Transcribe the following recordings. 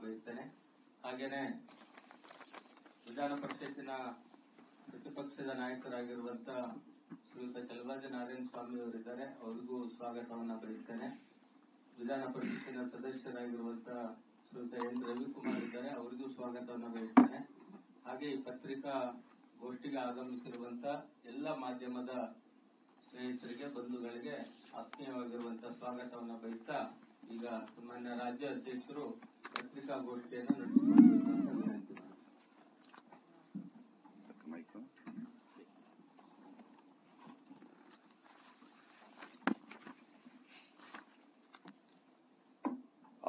ಬಯಸ್ತೇನೆ. ಹಾಗೇನೆ ವಿಧಾನ ಪರಿಷತ್ತಿನ ಪ್ರತಿಪಕ್ಷದ ನಾಯಕರಾಗಿರುವಂತ ಶ್ರೀಯುತ ಚಲರಾಜ ನಾರಾಯಣ ಸ್ವಾಮಿ ಅವರಿದ್ದಾರೆ, ಅವರಿಗೂ ಸ್ವಾಗತವನ್ನ ಬಯಸ್ತೇನೆ. ವಿಧಾನ ಪರಿಷತ್ತಿನ ಸದಸ್ಯರಾಗಿರುವಂತಹ ಶ್ರೀಯುತ ಎನ್ ರವಿಕುಮಾರ್ ಇದ್ದಾರೆ, ಅವರಿಗೂ ಸ್ವಾಗತವನ್ನ ಬಯಸ್ತೇನೆ. ಹಾಗೆ ಈ ಪತ್ರಿಕಾ ಗೋಷ್ಠಿಗೆ ಆಗಮಿಸಿರುವಂತಹ ಎಲ್ಲ ಮಾಧ್ಯಮದ ಸ್ನೇಹಿತರಿಗೆ, ಬಂಧುಗಳಿಗೆ ಆತ್ಮೀಯವಾಗಿರುವಂತಹ ಸ್ವಾಗತವನ್ನ ಬಯಸ್ತಾ ಈಗ ಮಾನ್ಯ ರಾಜ್ಯ ಅಧ್ಯಕ್ಷರು ಪತ್ರಿಕಾಗೋಷ್ಠಿಯನ್ನು ನಡೆಸಿಕೊಳ್ಳಬೇಕಂತ ವಿನಂತಿ.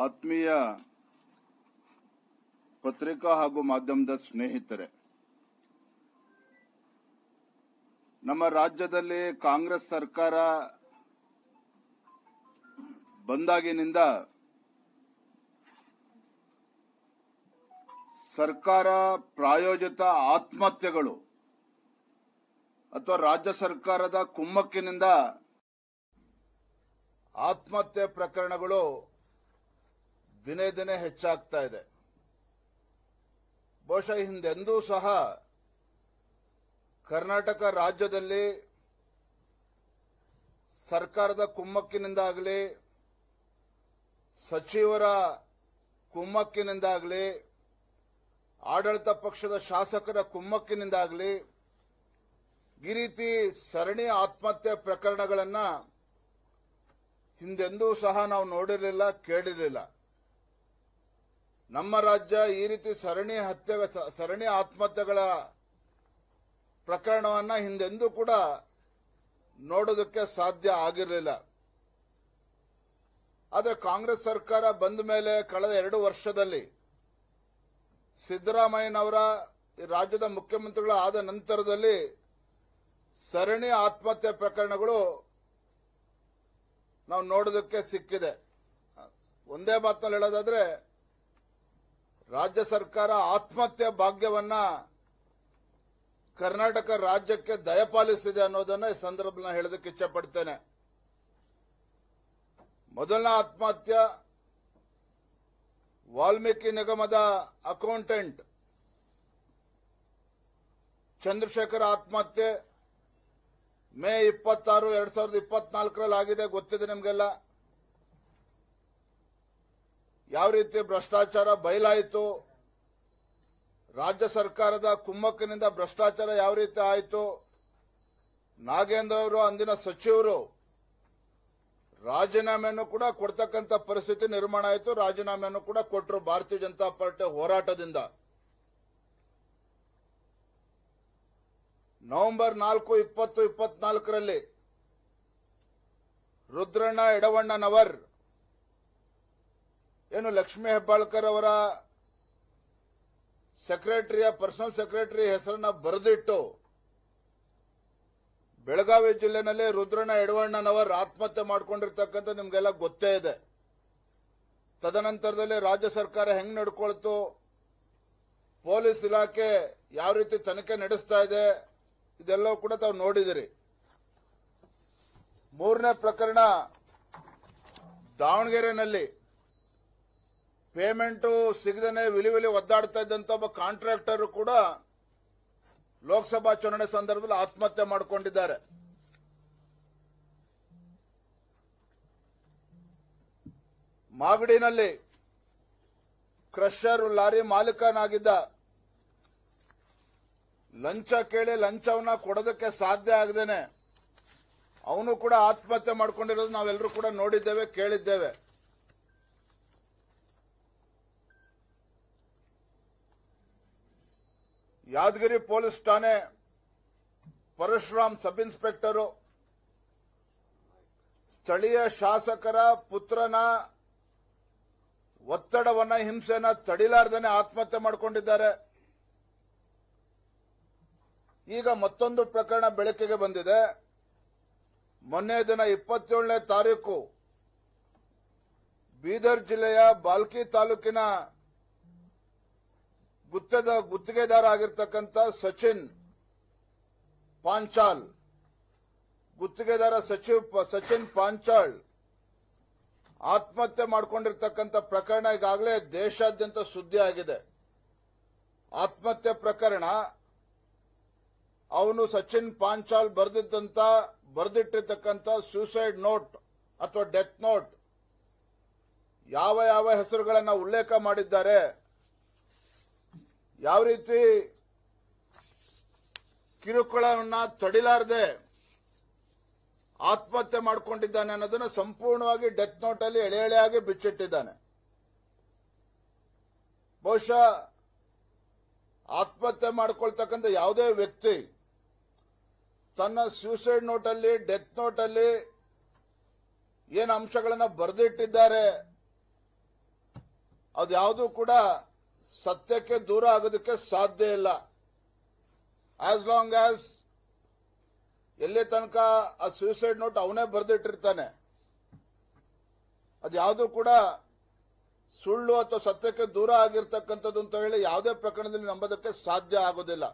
ಆತ್ಮೀಯ ಪತ್ರಿಕಾ ಹಾಗೂ ಮಾಧ್ಯಮದ ಸ್ನೇಹಿತರೆ, ನಮ್ಮ ರಾಜ್ಯದಲ್ಲಿ ಕಾಂಗ್ರೆಸ್ ಸರ್ಕಾರ ಬಂದಾಗಿನಿಂದ ಸರ್ಕಾರ ಪ್ರಾಯೋಜಿತ ಆತ್ಮಹತ್ಯೆಗಳು ಅಥವಾ ರಾಜ್ಯ ಸರ್ಕಾರದ ಕುಮ್ಮಕ್ಕಿನಿಂದ ಆತ್ಮಹತ್ಯೆ ಪ್ರಕರಣಗಳು ದಿನೇ ದಿನೇ ಹೆಚ್ಚಾಗ್ತಾ ಇದೆ. ಬಹುಶಃ ಹಿಂದೆಂದೂ ಸಹ ಕರ್ನಾಟಕ ರಾಜ್ಯದಲ್ಲಿ ಸರ್ಕಾರದ ಕುಮ್ಮಕ್ಕಿನಿಂದಾಗಲಿ, ಸಚಿವರ ಕುಮ್ಮಕ್ಕಿನಿಂದಾಗಲಿ, ಆಡಳಿತ ಪಕ್ಷದ ಶಾಸಕರ ಕುಮ್ಮಕ್ಕಿನಿಂದಾಗಲಿ ಈ ರೀತಿ ಸರಣಿ ಆತ್ಮಹತ್ಯೆ ಪ್ರಕರಣಗಳನ್ನ ಹಿಂದೆಂದೂ ಸಹ ನಾವು ನೋಡಿರಲಿಲ್ಲ, ಕೇಳಿರಲಿಲ್ಲ. ನಮ್ಮ ರಾಜ್ಯ ಈ ರೀತಿ ಸರಣಿ ಆತ್ಮಹತ್ಯೆಗಳ ಪ್ರಕರಣವನ್ನ ಹಿಂದೆಂದೂ ಕೂಡ ನೋಡೋದಕ್ಕೆ ಸಾಧ್ಯ ಆಗಿರಲಿಲ್ಲ. ಆದರೆ ಕಾಂಗ್ರೆಸ್ ಸರ್ಕಾರ ಬಂದ ಮೇಲೆ ಕಳೆದ 2 ವರ್ಷದಲ್ಲಿ ಸಿದ್ದರಾಮಯ್ಯನವರ ರಾಜ್ಯದ ಮುಖ್ಯಮಂತ್ರಿಗಳ ಆದ ನಂತರದಲ್ಲಿ ಸರಣಿ ಆತ್ಮಹತ್ಯೆ ಪ್ರಕರಣಗಳು ನಾವು ನೋಡೋದಕ್ಕೆ ಸಿಕ್ಕಿದೆ. ಒಂದೇ ಮಾತಿನಲ್ಲಿ ಹೇಳೋದಾದ್ರೆ, ರಾಜ್ಯ ಸರ್ಕಾರ ಆತ್ಮಹತ್ಯೆ ಭಾಗ್ಯವನ್ನ ಕರ್ನಾಟಕ ರಾಜ್ಯಕ್ಕೆ ದಯಪಾಲಿಸಿದೆ ಅನ್ನೋದನ್ನ ಈ ಸಂದರ್ಭದಲ್ಲಿ ಹೇಳೋದಕ್ಕೆ ಇಚ್ಛಪಡ್ತೇನೆ. ಮೊದಲನೇ ಆತ್ಮಹತ್ಯೆ ವಾಲ್ಮೀಕಿ ನಿಗಮದ ಅಕೌಂಟೆಂಟ್ ಚಂದ್ರಶೇಖರ್ ಆತ್ಮಹತ್ಯೆ ಮೇ 26, 2024 ಆಗಿದೆ. ಗೊತ್ತಿದೆ ನಿಮಗೆಲ್ಲ. ಯಾವ ರೀತಿ ಭ್ರಷ್ಟಾಚಾರ ಬಯಲಾಯಿತು, ರಾಜ್ಯ ಸರ್ಕಾರದ ಕುಮ್ಮಕ್ಕಿನಿಂದ ಭ್ರಷ್ಟಾಚಾರ ಯಾವ ರೀತಿ ಆಯಿತು, ನಾಗೇಂದ್ರ ಅವರು ಅಂದಿನ ಸಚಿವರು ರಾಜೀನಾಮೆಯನ್ನು ಕೂಡ ಕೊಡ್ತಕ್ಕಂಥ ಪರಿಸ್ಥಿತಿ ನಿರ್ಮಾಣ ಆಯಿತು. ರಾಜೀನಾಮೆಯನ್ನು ಕೂಡ ಕೊಟ್ಟರು ಭಾರತೀಯ ಜನತಾ ಪಾರ್ಟಿ ಹೋರಾಟದಿಂದ. ನವೆಂಬರ್ 4, 2024 ರುದ್ರಣ್ಣ ಎಡವಣ್ಣನವರ್ ಏನು ಲಕ್ಷ್ಮೀ ಹೆಬ್ಬಾಳ್ಕರ್ ಅವರ ಪರ್ಸನಲ್ ಸೆಕ್ರೆಟರಿ ಹೆಸರನ್ನ ಬರೆದಿಟ್ಟು ಬೆಳಗಾವಿ ಜಿಲ್ಲೆನಲ್ಲಿ ರುದ್ರಣ್ಣ ಎಡವಣ್ಣನವರ್ ಆತ್ಮಹತ್ಯೆ ಮಾಡಿಕೊಂಡಿರ್ತಕ್ಕಂಥ ನಿಮ್ಗೆಲ್ಲ ಗೊತ್ತೇ ಇದೆ. ತದನಂತರದಲ್ಲಿ ರಾಜ್ಯ ಸರ್ಕಾರ ಹೆಂಗ್ ನಡ್ಕೊಳ್ತು, ಪೊಲೀಸ್ ಇಲಾಖೆ ಯಾವ ರೀತಿ ತನಿಖೆ ನಡೆಸ್ತಾ ಇದೆ, ಇದೆಲ್ಲವೂ ಕೂಡ ತಾವು ನೋಡಿದಿರಿ. 3ನೇ ಪ್ರಕರಣ ದಾವಣಗೆರೆನಲ್ಲಿ ಪೇಮೆಂಟ್ ಸಿಗದೇನೆ ವಿಲಿ ಒದ್ದಾಡ್ತಾ ಇದ್ದಂತ ಒಬ್ಬ ಕಾಂಟ್ರಾಕ್ಟರ್ ಕೂಡ ಲೋಕಸಭಾ ಚುನಾವಣೆ ಸಂದರ್ಭದಲ್ಲಿ ಆತ್ಮಹತ್ಯೆ ಮಾಡಿಕೊಂಡಿದ್ದಾರೆ. ಮಾಗಡಿನಲ್ಲಿ ಕ್ರಷರ್ ಲಾರಿ ಮಾಲೀಕನಾಗಿದ್ದ ಲಂಚ ಕೇಳಿ ಲಂಚವನ್ನ ಕೊಡೋದಕ್ಕೆ ಸಾಧ್ಯ ಆಗದೇನೆ ಅವನು ಕೂಡ ಆತ್ಮಹತ್ಯೆ ಮಾಡಿಕೊಂಡಿರೋದು ನಾವೆಲ್ಲರೂ ಕೂಡ ನೋಡಿದ್ದೇವೆ, ಕೇಳಿದ್ದೇವೆ. ಯಾದಗಿರಿ ಪೊಲೀಸ್ ಠಾಣೆ ಪರಶುರಾಮ್ ಸಬ್ ಇನ್ಸ್ಪೆಕ್ಟರು ಸ್ಥಳೀಯ ಶಾಸಕರ ಪುತ್ರನ ಒತ್ತಡವನ್ನ, ಹಿಂಸೆನ ತಡಿಲಾರ್ದೇನೆ ಆತ್ಮಹತ್ಯೆ ಮಾಡಿಕೊಂಡಿದ್ದಾರೆ. ಈಗ ಮತ್ತೊಂದು ಪ್ರಕರಣ ಬೆಳಕಿಗೆ ಬಂದಿದೆ. ಮೊನ್ನೆ ದಿನ 27ನೇ ತಾರೀಕು ಬೀದರ್ ಜಿಲ್ಲೆಯ ಬಾಲ್ಕಿ ತಾಲೂಕಿನ ಗುತ್ತಿಗೆದಾರ ಆಗಿರ್ತಕ್ಕಂಥ ಸಚಿನ್ ಪಾಂಚಾಲ್, ಗುತ್ತಿಗೆದಾರ ಸಚಿನ್ ಪಾಂಚಾಳ್ ಆತ್ಮಹತ್ಯೆ ಮಾಡಿಕೊಂಡಿರ್ತಕ್ಕಂಥ ಪ್ರಕರಣ ಈಗಾಗಲೇ ದೇಶಾದ್ಯಂತ ಸುದ್ದಿ ಆಗಿದೆ. ಆತ್ಮಹತ್ಯೆ ಪ್ರಕರಣ ಅವನು ಸಚಿನ್ ಪಾಂಚಾಲ್ ಬರೆದಿಟ್ಟಿರ್ತಕ್ಕಂಥ ಸೂಸೈಡ್ ನೋಟ್ ಅಥವಾ ಡೆತ್ ನೋಟ್ ಯಾವ ಯಾವ ಹೆಸರುಗಳನ್ನು ಉಲ್ಲೇಖ ಮಾಡಿದ್ದಾರೆ, ಯಾವ ರೀತಿ ಕಿರುಕುಳವನ್ನ ತಡಿಲಾರದೆ ಆತ್ಮಹತ್ಯೆ ಮಾಡಿಕೊಂಡಿದ್ದಾನೆ ಅನ್ನೋದನ್ನು ಸಂಪೂರ್ಣವಾಗಿ ಡೆತ್ ನೋಟ್ ಅಲ್ಲಿ ಎಳೆ ಎಳೆಯಾಗಿ ಬಿಚ್ಚಿಟ್ಟಿದ್ದಾನೆ. ಬಹುಶಃ ಆತ್ಮಹತ್ಯೆ ಮಾಡಿಕೊಳ್ತಕ್ಕಂಥ ಯಾವುದೇ ವ್ಯಕ್ತಿ ತನ್ನ ಸೂಸೈಡ್ ನೋಟ್ ಅಲ್ಲಿ ಡೆತ್ ನೋಟ್ ಅಲ್ಲಿ ಏನು ಅಂಶಗಳನ್ನು ಬರೆದಿಟ್ಟಿದ್ದಾರೆ ಅದ್ಯಾವುದೂ ಕೂಡ ಸತ್ಯಕ್ಕೆ ದೂರ ಆಗೋದಕ್ಕೆ ಸಾಧ್ಯ ಇಲ್ಲ. ಆಸ್ ಲಾಂಗ್ ಆಸ್ ಎಲ್ಲಿ ತನಕ ಆ ಸೂಸೈಡ್ ನೋಟ್ ಅವನೇ ಬರೆದಿಟ್ಟಿರ್ತಾನೆ, ಅದ್ಯಾವುದೂ ಕೂಡ ಸುಳ್ಳು ಅಥವಾ ಸತ್ಯಕ್ಕೆ ದೂರ ಆಗಿರ್ತಕ್ಕಂಥದ್ದು ಅಂತ ಹೇಳಿ ಯಾವುದೇ ಪ್ರಕರಣದಲ್ಲಿ ನಂಬೋದಕ್ಕೆ ಸಾಧ್ಯ ಆಗೋದಿಲ್ಲ.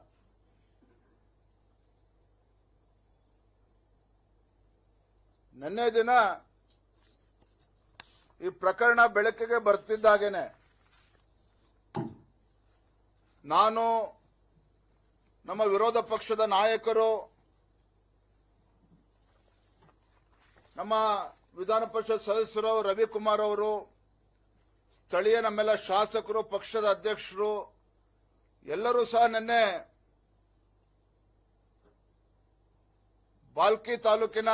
ನಿನ್ನೆ ದಿನ ಈ ಪ್ರಕರಣ ಬೆಳಕಿಗೆ ಬರ್ತಿದ್ದಾಗೇನೆ ನಾನು, ನಮ್ಮ ವಿರೋಧ ಪಕ್ಷದ ನಾಯಕರು, ನಮ್ಮ ವಿಧಾನ ಪರಿಷತ್ ಸದಸ್ಯರು ರವಿಕುಮಾರ್ ಅವರು, ಸ್ಥಳೀಯ ನಮ್ಮೆಲ್ಲ ಶಾಸಕರು, ಪಕ್ಷದ ಅಧ್ಯಕ್ಷರು ಎಲ್ಲರೂ ಸಹ ನಿನ್ನೆ ಬಾಲ್ಕಿ ತಾಲೂಕಿನ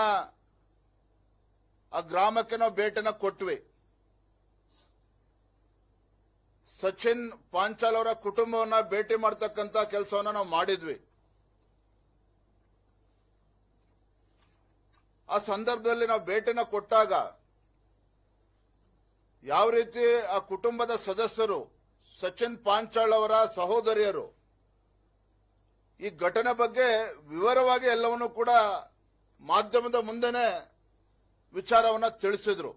ಆ ಗ್ರಾಮಕ್ಕೆ ನಾವು ಭೇಟಿನ ಕೊಟ್ವಿ. ಸಚಿನ್ ಪಾಂಚಾಲ್ ಅವರ ಕುಟುಂಬವನ್ನ ಭೇಟಿ ಮಾಡತಕ್ಕಂತ ಕೆಲಸವನ್ನ ನಾವು ಮಾಡಿದ್ವಿ. ಆ ಸಂದರ್ಭದಲ್ಲಿ ನಾವು ಭೇಟಿನ ಕೊಟ್ಟಾಗ ಯಾವ ರೀತಿ ಆ ಕುಟುಂಬದ ಸದಸ್ಯರು, ಸಚಿನ್ ಪಾಂಚಾಳ್ ಅವರ ಸಹೋದರಿಯರು ಈ ಘಟನೆ ಬಗ್ಗೆ ವಿವರವಾಗಿ ಎಲ್ಲವನ್ನೂ ಕೂಡ ಮಾಧ್ಯಮದ ಮುಂದೆನೆ ವಿಚಾರವನ್ನ ತಿಳಿಸಿದ್ರು.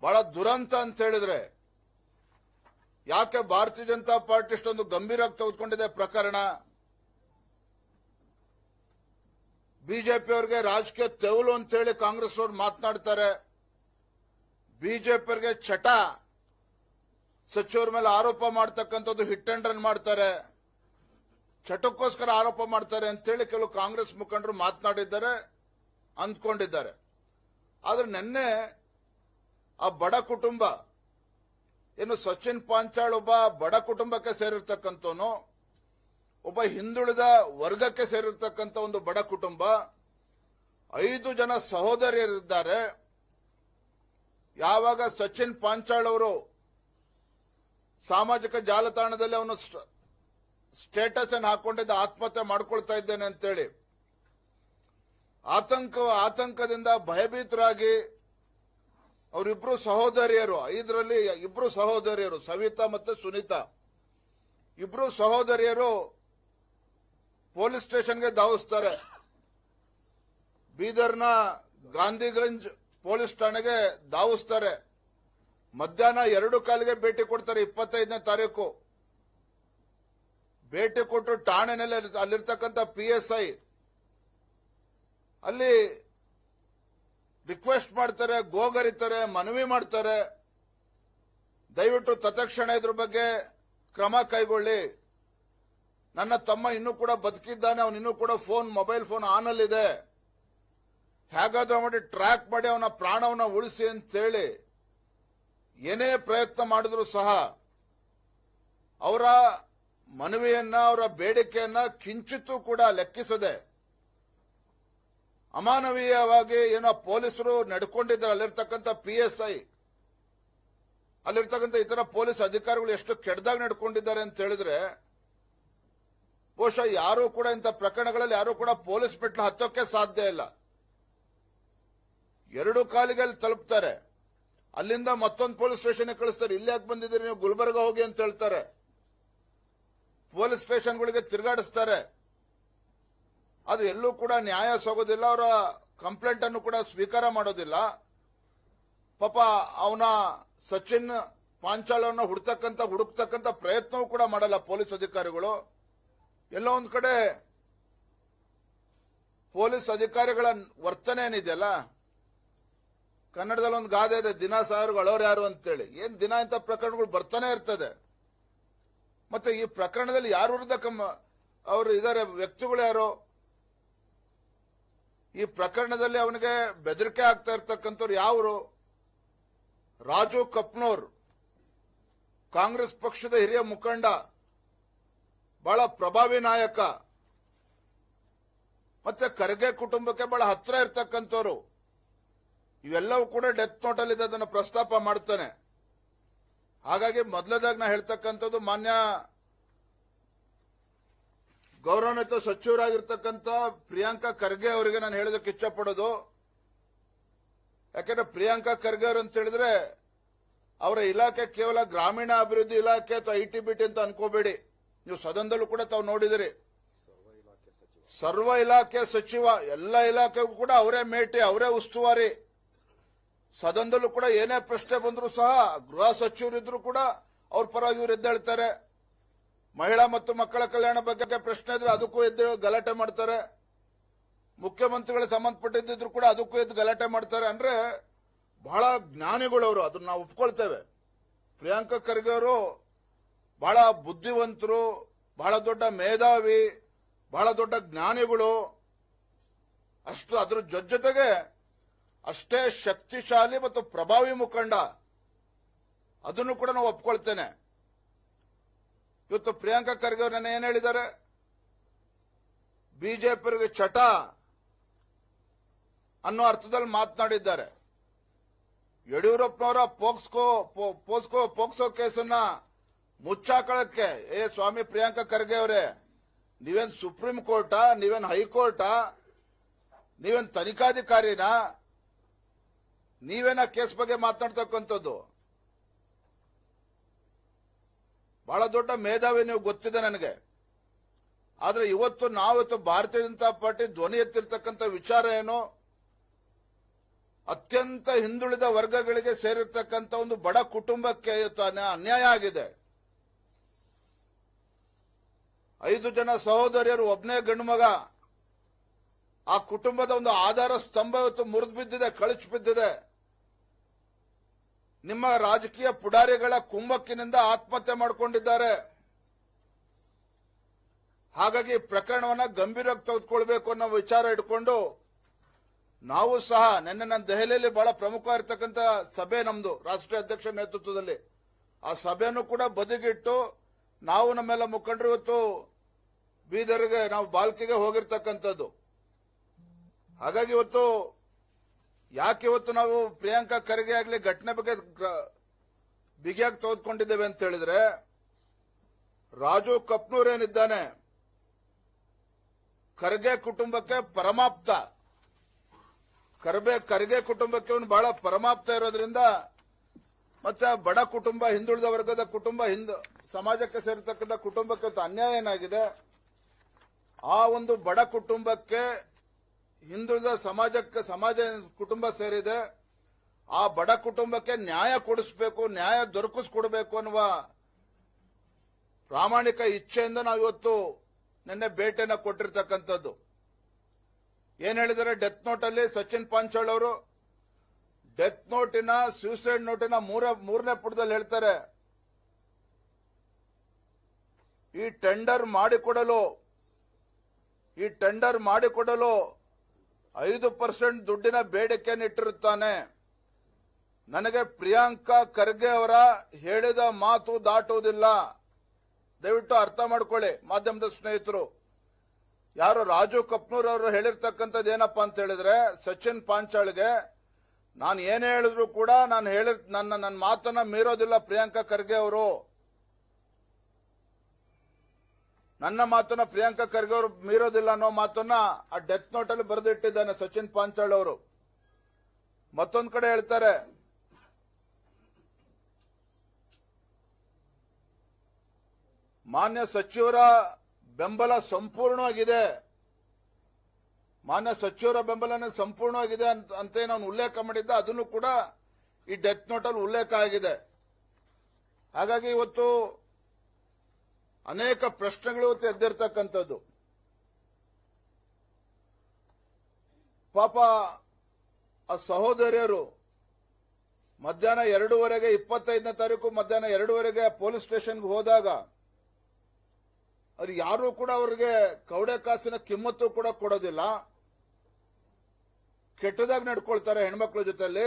ಬಹಳ ದುರಂತ ಅಂತ ಹೇಳಿದ್ರೆ, ಯಾಕೆ ಭಾರತೀಯ ಜನತಾ ಪಾರ್ಟಿ ಇಷ್ಟೊಂದು ಗಂಭೀರವಾಗಿ ತೆಗೆದುಕೊಂಡಿದೆ ಪ್ರಕರಣ, ಬಿಜೆಪಿಯವರಿಗೆ ರಾಜಕೀಯ ತೆವಲು ಅಂತ ಹೇಳಿ ಕಾಂಗ್ರೆಸ್ ಅವರು ಮಾತನಾಡ್ತಾರೆ, ಬಿಜೆಪಿಯವರಿಗೆ ಚಟ, ಸಚಿವರ ಮೇಲೆ ಆರೋಪ ಮಾಡತಕ್ಕಂಥದ್ದು ಹಿಟ್ ಅಂಡ್ ರನ್ ಮಾಡ್ತಾರೆ, ಚಟಕ್ಕೋಸ್ಕರ ಆರೋಪ ಮಾಡ್ತಾರೆ ಅಂತೇಳಿ ಕೆಲವು ಕಾಂಗ್ರೆಸ್ ಮುಖಂಡರು ಮಾತನಾಡಿದ್ದಾರೆ, ಅಂದ್ಕೊಂಡಿದ್ದಾರೆ. ಆದ್ರೆ ನಿನ್ನೆ ಆ ಬಡ ಕುಟುಂಬ ಏನು ಸಚಿನ್ ಪಾಂಚಾಳ್ ಒಬ್ಬ ಬಡ ಕುಟುಂಬಕ್ಕೆ ಸೇರಿರ್ತಕ್ಕಂಥವನು, ಒಬ್ಬ ಹಿಂದುಳಿದ ವರ್ಗಕ್ಕೆ ಸೇರಿರ್ತಕ್ಕಂಥ ಒಂದು ಬಡ ಕುಟುಂಬ, 5 ಜನ ಸಹೋದರಿಯರಿದ್ದಾರೆ. ಯಾವಾಗ ಸಚಿನ್ ಪಾಂಚಾಳ್ ಅವರು ಸಾಮಾಜಿಕ ಜಾಲತಾಣದಲ್ಲಿ ಅವನು ಸ್ಟೇಟಸ್ ಅನ್ನು ಹಾಕೊಂಡಿದ್ದ ಆತ್ಮಹತ್ಯೆ ಮಾಡ್ಕೊಳ್ತಾ ಇದ್ದೇನೆ ಅಂತೇಳಿ ಆತಂಕದಿಂದ ಭಯಭೀತರಾಗಿ ಅವರಿಬ್ರು ಸಹೋದರಿಯರು, 5ರಲ್ಲಿ 2 ಸಹೋದರಿಯರು ಸವಿತಾ ಮತ್ತು ಸುನೀತಾ, 2 ಸಹೋದರಿಯರು ಪೊಲೀಸ್ ಸ್ಟೇಷನ್ಗೆ ಧಾವಿಸ್ತಾರೆ. ಬೀದರ್ನ ಗಾಂಧಿಗಂಜ್ ಪೊಲೀಸ್ ಠಾಣೆಗೆ ಧಾವಿಸ್ತಾರೆ. ಮಧ್ಯಾಹ್ನ 2:15ಗೆ ಭೇಟಿ ಕೊಡ್ತಾರೆ. 25ನೇ ತಾರೀಕು ಭೇಟಿ ಕೊಟ್ಟು ಠಾಣೆನಲ್ಲಿ ಅಲ್ಲಿರ್ತಕ್ಕಂಥ PSI ಅಲ್ಲಿ ರಿಕ್ವೆಸ್ಟ್ ಮಾಡ್ತಾರೆ, ಗೋಗರಿತಾರೆ, ಮನವಿ ಮಾಡ್ತಾರೆ, ದಯವಿಟ್ಟು ತತ್ಕ್ಷಣ ಇದ್ರ ಬಗ್ಗೆ ಕ್ರಮ ಕೈಗೊಳ್ಳಿ, ನನ್ನ ತಮ್ಮ ಇನ್ನೂ ಕೂಡ ಬದುಕಿದ್ದಾನೆ, ಅವನು ಇನ್ನೂ ಕೂಡ ಮೊಬೈಲ್ ಫೋನ್ ಆನ್ ಅಲ್ಲಿದೆ, ಹೇಗಾದ್ರೂ ಮಾಡಿ ಟ್ರ್ಯಾಕ್ ಮಾಡಿ ಅವನ ಪ್ರಾಣವನ್ನ ಉಳಿಸಿ ಅಂತೇಳಿ ಏನೇ ಪ್ರಯತ್ನ ಮಾಡಿದ್ರು ಸಹ ಅವರ ಮನವಿಯನ್ನ, ಅವರ ಬೇಡಿಕೆಯನ್ನ ಕಿಂಚಿತ್ತೂ ಕೂಡ ಲೆಕ್ಕಿಸದೆ ಅಮಾನವೀಯವಾಗಿ ಏನೋ ಪೊಲೀಸರು ನಡ್ಕೊಂಡಿದ್ದಾರೆ. ಅಲ್ಲಿರ್ತಕ್ಕಂಥ PSI, ಅಲ್ಲಿರ್ತಕ್ಕಂಥ ಇತರ ಪೊಲೀಸ್ ಅಧಿಕಾರಿಗಳು ಎಷ್ಟು ಕೆಟ್ಟದಾಗಿ ನಡ್ಕೊಂಡಿದ್ದಾರೆ ಅಂತ ಹೇಳಿದ್ರೆ, ಬಹುಶಃ ಯಾರೂ ಕೂಡ ಇಂಥ ಪ್ರಕರಣಗಳಲ್ಲಿ ಯಾರೂ ಕೂಡ ಪೊಲೀಸ್ ಮೆಟ್ಲು ಹತ್ತೋಕೆ ಸಾಧ್ಯ ಇಲ್ಲ. 2 ಕಾಲಿಗೆ ಅಲ್ಲಿ ತಲುಪ್ತಾರೆ, ಅಲ್ಲಿಂದ ಮತ್ತೊಂದು ಪೊಲೀಸ್ ಸ್ಟೇಷನ್ಗೆ ಕಳಿಸ್ತಾರೆ. ಇಲ್ಲಿ ಯಾಕೆ ಬಂದಿದ್ದೀರಿ ನೀವು, ಗುಲ್ಬರ್ಗ ಹೋಗಿ ಅಂತ ಹೇಳ್ತಾರೆ. ಪೊಲೀಸ್ ಸ್ಟೇಷನ್ಗಳಿಗೆ ತಿರುಗಾಡಿಸ್ತಾರೆ. ಅದು ಎಲ್ಲೂ ಕೂಡ ನ್ಯಾಯ ಸಿಗೋದಿಲ್ಲ. ಅವರ ಕಂಪ್ಲೇಂಟ್ ಅನ್ನು ಕೂಡ ಸ್ವೀಕಾರ ಮಾಡೋದಿಲ್ಲ. ಪಾಪ ಅವನ ಸಚಿನ್ ಪಾಂಚಾಲ್ ಅವನ್ನ ಹುಡುಕ್ತಕ್ಕಂಥ ಪ್ರಯತ್ನವೂ ಕೂಡ ಮಾಡಲ್ಲ ಪೊಲೀಸ್ ಅಧಿಕಾರಿಗಳು. ಎಲ್ಲೋ ಒಂದ್ ಕಡೆ ಪೊಲೀಸ್ ಅಧಿಕಾರಿಗಳ ವರ್ತನೆ ಏನಿದೆಯಲ್ಲ ಕನ್ನಡದಲ್ಲಿ ಒಂದು ಗಾದೆ ಇದೆ, ದಿನ ಸಾವಿರ ಅಳೋರು ಯಾರು ಅಂತೇಳಿ. ಏನ್ ದಿನ ಇಂಥ ಪ್ರಕರಣಗಳು ಬರ್ತಾನೆ ಇರ್ತದೆ. ಮತ್ತೆ ಈ ಪ್ರಕರಣದಲ್ಲಿ ಯಾರ ವಿರುದ್ಧ ಅವರು ಇದಾರೆ, ವ್ಯಕ್ತಿಗಳು ಯಾರು, ಈ ಪ್ರಕರಣದಲ್ಲಿ ಅವನಿಗೆ ಬೆದರಿಕೆ ಆಗ್ತಾ ಇರ್ತಕ್ಕಂಥವ್ರು ಯಾರು? ರಾಜು ಕಪ್ನೂರ್, ಕಾಂಗ್ರೆಸ್ ಪಕ್ಷದ ಹಿರಿಯ ಮುಖಂಡ, ಬಹಳ ಪ್ರಭಾವಿ ನಾಯಕ, ಮತ್ತೆ ಖರ್ಗೆ ಕುಟುಂಬಕ್ಕೆ ಬಹಳ ಹತ್ರ ಇರ್ತಕ್ಕಂಥವ್ರು. ಇವೆಲ್ಲವೂ ಕೂಡ ಡೆತ್ ನೋಟಲ್ಲಿ ಅದನ್ನು ಪ್ರಸ್ತಾಪ ಮಾಡ್ತಾನೆ. ಹಾಗಾಗಿ ಮೊದಲದಾಗಿ ನಾ ಹೇಳ್ತಕ್ಕಂಥದ್ದು, ಮಾನ್ಯ ಗೌರವಾನ್ವಿತ ಸಚಿವರಾಗಿರ್ತಕ್ಕಂಥ ಪ್ರಿಯಾಂಕಾ ಖರ್ಗೆ ಅವರಿಗೆ ನಾನು ಹೇಳೋದಕ್ಕೆ ಇಚ್ಛಪಡೋದು, ಯಾಕೆಂದ್ರೆ ಪ್ರಿಯಾಂಕಾ ಖರ್ಗೆ ಅವರು ಅಂತ ಹೇಳಿದ್ರೆ ಅವರ ಇಲಾಖೆ ಕೇವಲ ಗ್ರಾಮೀಣ ಅಭಿವೃದ್ಧಿ ಇಲಾಖೆ ಅಥವಾ ITBT ಅಂತ ಅನ್ಕೋಬೇಡಿ. ನೀವು ಸದನದಲ್ಲೂ ಕೂಡ ತಾವು ನೋಡಿದಿರಿ, ಸರ್ವ ಇಲಾಖೆ ಸಚಿವ, ಎಲ್ಲ ಇಲಾಖೆಗೂ ಕೂಡ ಅವರೇ ಮೇಟಿ, ಅವರೇ ಉಸ್ತುವಾರಿ. ಸದನದಲ್ಲೂ ಕೂಡ ಏನೇ ಪ್ರಶ್ನೆ ಬಂದರೂ ಸಹ ಗೃಹ ಸಚಿವರಿದ್ರು ಕೂಡ ಅವ್ರ ಪರವಾಗಿ ಇವರು ಎದ್ದೇಳ್ತಾರೆ. ಮಹಿಳಾ ಮತ್ತು ಮಕ್ಕಳ ಕಲ್ಯಾಣ ಬಗ್ಗೆ ಪ್ರಶ್ನೆ ಇದ್ರೆ ಅದಕ್ಕೂ ಎದ್ದು ಗಲಾಟೆ ಮಾಡ್ತಾರೆ. ಮುಖ್ಯಮಂತ್ರಿಗಳಿಗೆ ಸಂಬಂಧಪಟ್ಟಿದ್ರು ಕೂಡ ಅದಕ್ಕೂ ಎದ್ದು ಗಲಾಟೆ ಮಾಡ್ತಾರೆ. ಅಂದ್ರೆ ಬಹಳ ಜ್ಞಾನಿಗಳು ಅವರು, ಅದನ್ನ ನಾವು ಒಪ್ಕೊಳ್ತೇವೆ. ಪ್ರಿಯಾಂಕಾ ಖರ್ಗೆ ಅವರು ಬಹಳ ಬುದ್ಧಿವಂತರು, ಬಹಳ ದೊಡ್ಡ ಮೇಧಾವಿ, ಬಹಳ ದೊಡ್ಡ ಜ್ಞಾನಿಗಳು. ಅಷ್ಟು ಅದ್ರ ಜೊತೆಗೆ ಅಷ್ಟೇ ಶಕ್ತಿಶಾಲಿ ಮತ್ತು ಪ್ರಭಾವಿ ಮುಖಂಡ, ಅದನ್ನು ಕೂಡ ನಾವು ಒಪ್ಕೊಳ್ತೇನೆ. ಇವತ್ತು ಪ್ರಿಯಾಂಕಾ ಖರ್ಗೆ ಅವರು ನನ್ನ ಏನ್ ಹೇಳಿದ್ದಾರೆ, ಬಿಜೆಪಿಯವರಿಗೆ ಚಟ ಅನ್ನೋ ಅರ್ಥದಲ್ಲಿ ಮಾತನಾಡಿದ್ದಾರೆ. ಯಡಿಯೂರಪ್ಪನವರ ಪೋಕ್ಸೋ ಕೇಸನ್ನ ಮುಚ್ಚಾಕಳಕ್ಕೆ, ಸ್ವಾಮಿ ಪ್ರಿಯಾಂಕಾ ಖರ್ಗೆ ಅವರೇ, ನೀವೇನ್ ಸುಪ್ರೀಂ ಕೋರ್ಟಾ, ನೀವೇನ್ ಹೈಕೋರ್ಟಾ, ನೀವೇನ್ ತನಿಖಾಧಿಕಾರಿನಾ, ನೀವೇನ ಕೇಸ್ ಬಗ್ಗೆ ಮಾತನಾಡ್ತಕ್ಕಂಥದ್ದು? ಬಹಳ ದೊಡ್ಡ ಮೇಧಾವಿ ನೀವು, ಗೊತ್ತಿದೆ ನನಗೆ. ಆದ್ರೆ ಇವತ್ತು ಭಾರತೀಯ ಜನತಾ ಪಾರ್ಟಿ ಧ್ವನಿ ಎತ್ತಿರ್ತಕ್ಕಂಥ ವಿಚಾರ ಏನು, ಅತ್ಯಂತ ಹಿಂದುಳಿದ ವರ್ಗಗಳಿಗೆ ಸೇರಿರ್ತಕ್ಕಂಥ ಒಂದು ಬಡ ಕುಟುಂಬಕ್ಕೆ ಇವತ್ತು ಅನ್ಯಾಯ ಆಗಿದೆ. 5 ಜನ ಸಹೋದರಿಯರು, ಒಬ್ಬನೇ ಗಂಡು ಮಗ. ಆ ಕುಟುಂಬದ ಒಂದು ಆಧಾರ ಸ್ತಂಭ ಇವತ್ತು ಮುರಿದು ಬಿದ್ದಿದೆ, ಕಳಚಿ ಬಿದ್ದಿದೆ. ನಿಮ್ಮ ರಾಜಕೀಯ ಪುಡಾರಿಗಳ ಕುಮ್ಮಕ್ಕಿನಿಂದ ಆತ್ಮಹತ್ಯೆ ಮಾಡಿಕೊಂಡಿದ್ದಾರೆ. ಹಾಗಾಗಿ ಪ್ರಕರಣವನ್ನ ಗಂಭೀರವಾಗಿ ತೆಗೆದುಕೊಳ್ಬೇಕು ಅನ್ನೋ ವಿಚಾರ ಇಟ್ಕೊಂಡು ನಾವು ಸಹ ನಿನ್ನೆ ನನ್ನ ದೆಹಲಿಯಲ್ಲಿ ಬಹಳ ಪ್ರಮುಖವಾಗಿರ್ತಕ್ಕಂಥ ಸಭೆ ನಮ್ದು ರಾಷ್ಟ್ರೀಯ ಅಧ್ಯಕ್ಷ ನೇತೃತ್ವದಲ್ಲಿ, ಆ ಸಭೆಯನ್ನು ಕೂಡ ಬದಿಗಿಟ್ಟು ನಾವು ನಮ್ಮೆಲ್ಲ ಮುಖಂಡರು ಇವತ್ತು ಬೀದರ್ಗೆ ನಾವು ಬಾಲ್ಕಿಗೆ ಹೋಗಿರ್ತಕ್ಕಂಥದ್ದು. ಹಾಗಾಗಿ ಇವತ್ತು ನಾವು ಪ್ರಿಯಾಂಕಾ ಖರ್ಗೆ ಆಗಲಿ ಘಟನೆ ಬಗ್ಗೆ ಬಿಗಿಯಾಗಿ ತೆಗೆದುಕೊಂಡಿದ್ದೇವೆ ಅಂತ ಹೇಳಿದ್ರೆ, ರಾಜು ಕಪ್ನೂರ್ ಏನಿದ್ದಾನೆ ಖರ್ಗೆ ಕುಟುಂಬಕ್ಕೆ ಪರಮಾಪ್ತ, ಖರ್ಗೆ ಕುಟುಂಬಕ್ಕೆ ಅವನು ಬಹಳ ಪರಮಾಪ್ತ ಇರೋದ್ರಿಂದ, ಮತ್ತೆ ಬಡ ಕುಟುಂಬ, ಹಿಂದುಳಿದ ವರ್ಗದ ಕುಟುಂಬ, ಸಮಾಜಕ್ಕೆ ಸೇರಿರ್ತಕ್ಕಂಥ ಕುಟುಂಬಕ್ಕೆ ಅನ್ಯಾಯ ಏನಾಗಿದೆ, ಆ ಒಂದು ಬಡ ಕುಟುಂಬಕ್ಕೆ, ಹಿಂದುಳಿದ ಸಮಾಜ ಕುಟುಂಬ ಸೇರಿದೆ, ಆ ಬಡ ಕುಟುಂಬಕ್ಕೆ ನ್ಯಾಯ ಕೊಡಿಸಬೇಕು, ನ್ಯಾಯ ದೊರಕಿಸ್ಕೊಡ್ಬೇಕು ಅನ್ನುವ ಪ್ರಾಮಾಣಿಕ ಇಚ್ಛೆಯಿಂದ ನಾವು ಇವತ್ತು ನಿನ್ನೆ ಭೇಟಿಯನ್ನು ಕೊಟ್ಟಿರ್ತಕ್ಕಂಥದ್ದು. ಏನ್ ಹೇಳಿದ್ದಾರೆ ಡೆತ್ ನೋಟ್ ಅಲ್ಲಿ ಸಚಿನ್ ಪಾಂಚಾಳ್ ಅವರು, ಡೆತ್ ನೋಟಿನ ಸೂಸೈಡ್ ನೋಟಿನ ಮೂರನೇ ಪುಟದಲ್ಲಿ ಹೇಳ್ತಾರೆ, ಈ ಟೆಂಡರ್ ಮಾಡಿಕೊಡಲು 5% ದುಡ್ಡಿನ ಬೇಡಿಕೆಯನ್ನು ಇಟ್ಟಿರುತ್ತಾನೆ. ನನಗೆ ಪ್ರಿಯಾಂಕಾ ಖರ್ಗೆ ಅವರ ಹೇಳಿದ ಮಾತು ದಾಟುವುದಿಲ್ಲ. ದಯವಿಟ್ಟು ಅರ್ಥ ಮಾಡ್ಕೊಳ್ಳಿ ಮಾಧ್ಯಮದ ಸ್ನೇಹಿತರು. ಯಾರು ರಾಜು ಕಪ್ನೂರ್ ಅವರು ಹೇಳಿರ್ತಕ್ಕಂಥದ್ದು ಏನಪ್ಪಾ ಅಂತ ಹೇಳಿದ್ರೆ, ಸಚಿನ್ ಪಾಂಚಾಳ್ಗೆ ನಾನು ಏನೇ ಹೇಳಿದ್ರು ಕೂಡ ನನ್ನ ಮಾತನ್ನ ಮೀರೋದಿಲ್ಲ ಪ್ರಿಯಾಂಕಾ ಖರ್ಗೆ ಅವರು, ನನ್ನ ಮಾತನ್ನ ಪ್ರಿಯಾಂಕಾ ಖರ್ಗೆ ಅವರು ಮೀರೋದಿಲ್ಲ ಅನ್ನೋ ಮಾತನ್ನ ಆ ಡೆತ್ ನೋಟ್ ಅಲ್ಲಿ ಬರೆದಿಟ್ಟಿದ್ದಾನೆ ಸಚಿನ್ ಪಾಂಚಾಳ್ ಅವರು. ಮತ್ತೊಂದು ಕಡೆ ಹೇಳ್ತಾರೆ, ಮಾನ್ಯ ಸಚಿವರ ಬೆಂಬಲ ಸಂಪೂರ್ಣವಾಗಿದೆ, ಅಂತ ನಾನು ಉಲ್ಲೇಖ ಮಾಡಿದ್ದ, ಅದನ್ನು ಕೂಡ ಈ ಡೆತ್ ನೋಟ್ ಅಲ್ಲಿ ಉಲ್ಲೇಖ ಆಗಿದೆ. ಹಾಗಾಗಿ ಇವತ್ತು ಅನೇಕ ಪ್ರಶ್ನೆಗಳು ಎದ್ದಿರ್ತಕ್ಕಂಥದ್ದು. ಪಾಪ ಆ ಸಹೋದರಿಯರು ಮಧ್ಯಾಹ್ನ 2:30ಗೆ 25ನೇ ತಾರೀಕು ಮಧ್ಯಾಹ್ನ 2:30ಗೆ ಪೊಲೀಸ್ ಸ್ಟೇಷನ್ಗೆ ಹೋದಾಗ ಅವ್ರು ಯಾರೂ ಕೂಡ ಅವ್ರಿಗೆ ಕವಡೆ ಕಾಸಿನ ಕಿಮ್ಮತ್ತು ಕೂಡ ಕೊಡೋದಿಲ್ಲ. ಕೆಟ್ಟದಾಗಿ ನಡ್ಕೊಳ್ತಾರೆ ಹೆಣ್ಮಕ್ಳ ಜೊತೆಲಿ.